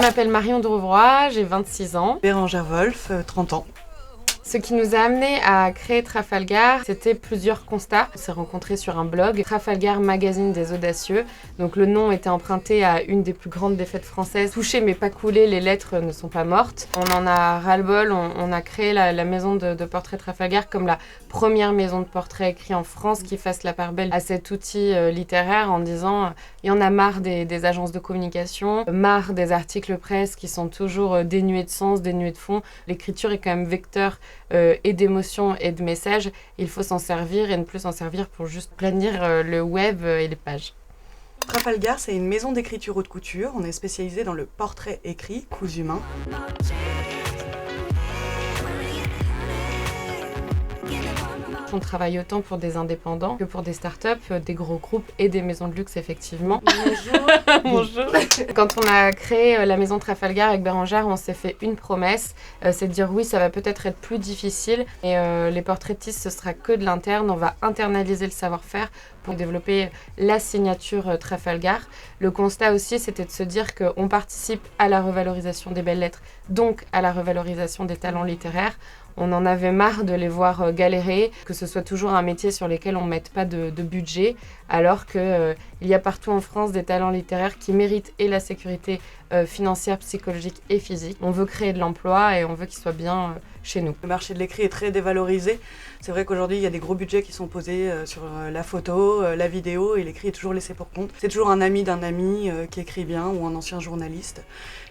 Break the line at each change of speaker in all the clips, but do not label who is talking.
m'appelle Marion de Rouvroy, j'ai 26 ans.
Bérangère Wolf, 30 ans.
Ce qui nous a amené à créer Trafalgar, c'était plusieurs constats. On s'est rencontrés sur un blog, Trafalgar Magazine des Audacieux. Donc le nom était emprunté à une des plus grandes défaites françaises. Touchées mais pas coulées, les lettres ne sont pas mortes. On en a ras-le-bol, on a créé la maison de portrait Trafalgar comme la première maison de portrait écrit en France qui fasse la part belle à cet outil littéraire en disant il y en a marre des agences de communication, marre des articles presse qui sont toujours dénués de sens, dénués de fond. L'écriture est quand même vecteur et d'émotions et de messages. Il faut s'en servir et ne plus s'en servir pour juste planir le web et les pages.
Trafalgar, c'est une maison d'écriture haute couture. On est spécialisé dans le portrait écrit, cousu main.
On travaille autant pour des indépendants que pour des startups, des gros groupes et des maisons de luxe, effectivement.
Bonjour.
Bonjour. Quand on a créé la maison Trafalgar avec Bérangère, on s'est fait une promesse, c'est de dire oui, ça va peut-être être plus difficile. Et les portraitistes, ce sera que de l'interne. On va internaliser le savoir-faire pour développer la signature Trafalgar. Le constat aussi, c'était de se dire qu'on participe à la revalorisation des belles lettres, donc à la revalorisation des talents littéraires. On en avait marre de les voir galérer, que ce soit toujours un métier sur lequel on ne mette pas de budget, alors qu'il y a partout en France des talents littéraires qui méritent et la sécurité financière, psychologique et physique. On veut créer de l'emploi et on veut qu'il soit bien chez nous.
Le marché de l'écrit est très dévalorisé. C'est vrai qu'aujourd'hui, il y a des gros budgets qui sont posés sur la photo, la vidéo, et l'écrit est toujours laissé pour compte. C'est toujours un ami d'un ami qui écrit bien, ou un ancien journaliste.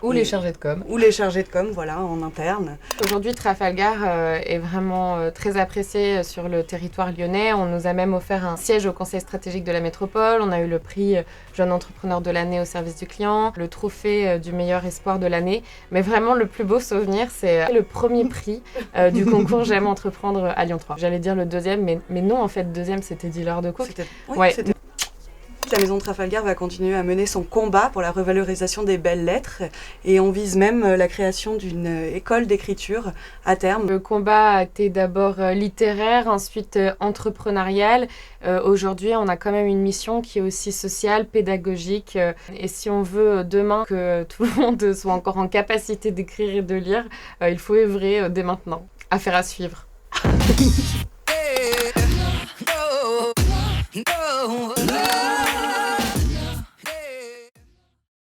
Ou les chargés de com.
Ou les chargés de com, voilà, en interne.
Aujourd'hui, Trafalgar est vraiment très apprécié sur le territoire lyonnais. On nous a même offert un siège au conseil stratégique de la métropole. On a eu le prix jeune entrepreneur de l'année au service du client, le trophée du meilleur espoir de l'année. Mais vraiment, le plus beau souvenir, c'est le premier prix du concours J'aime entreprendre à Lyon 3. J'allais dire le deuxième, mais non, en fait, le deuxième, c'était Dealer de Cook.
C'était... La maison de Trafalgar va continuer à mener son combat pour la revalorisation des belles lettres et on vise même la création d'une école d'écriture à terme.
Le combat a été d'abord littéraire, ensuite entrepreneurial. Aujourd'hui, on a quand même une mission qui est aussi sociale, pédagogique. Et si on veut demain que tout le monde soit encore en capacité d'écrire et de lire, il faut œuvrer dès maintenant. Affaire à suivre.
No.